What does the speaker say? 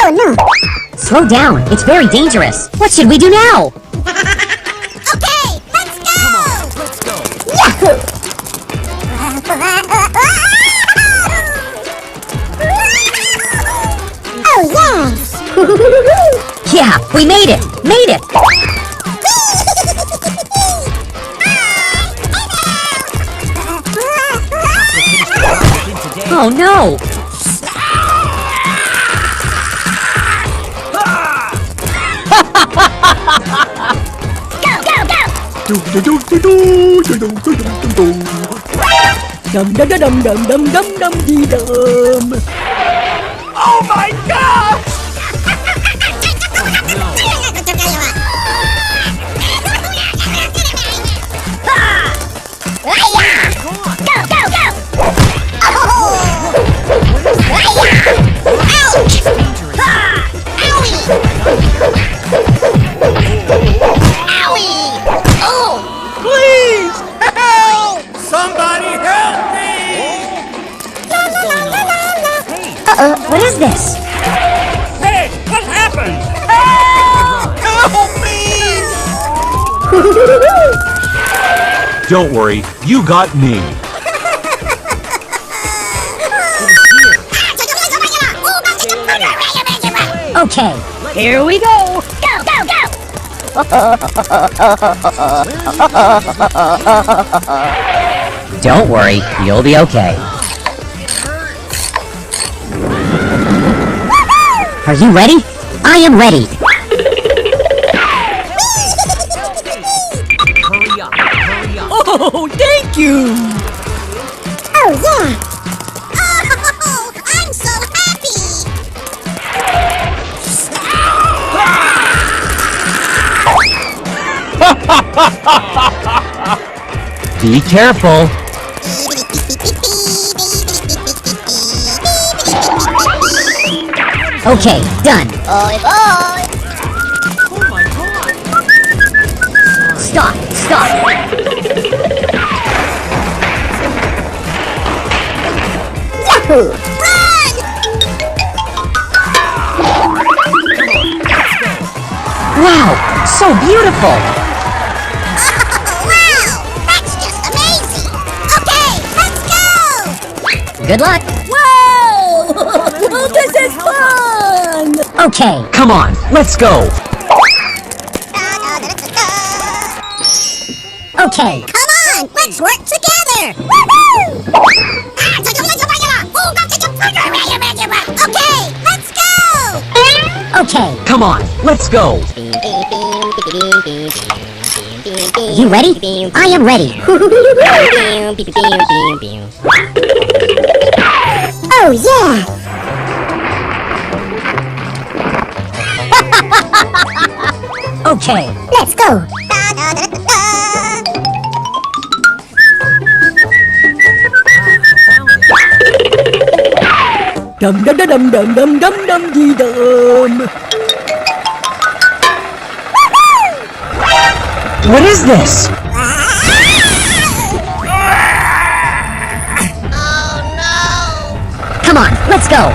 Oh no! Slow down. It's very dangerous. What should we do now? Okay, let's go! Come on, let's go. Yahoo! Oh yeah! Yeah, we made it. Made it. Oh no. Go, go, go! Dum dum dum dum dum dum dum dee dum. Oh my God! Please help! Somebody help me! What is this? Hey, what happened? Help! Help me! Don't worry, you got me. Okay. Here we go. Go, go, go! Don't worry, you'll be okay. Are you ready? I am ready. Hurry up, hurry up. Oh, thank you. Oh yeah! Oh, I'm so happy! Be careful. Okay, done. Boy, boy! Oh my God! Stop, stop. Yahoo! Run! Wow, so beautiful. Wow! That's just amazing! Okay, let's go! Good luck. Whoa! Oh, this is fun. Okay. Come on, let's go. Okay. Come on, let's work together! Woohoo! Okay, let's go! Okay. Come on, let's go. You ready? I am ready. Oh yeah! Okay. Let's go! Dum dum dum dum dum dum dum dee dum. What is this? Come on, let's go.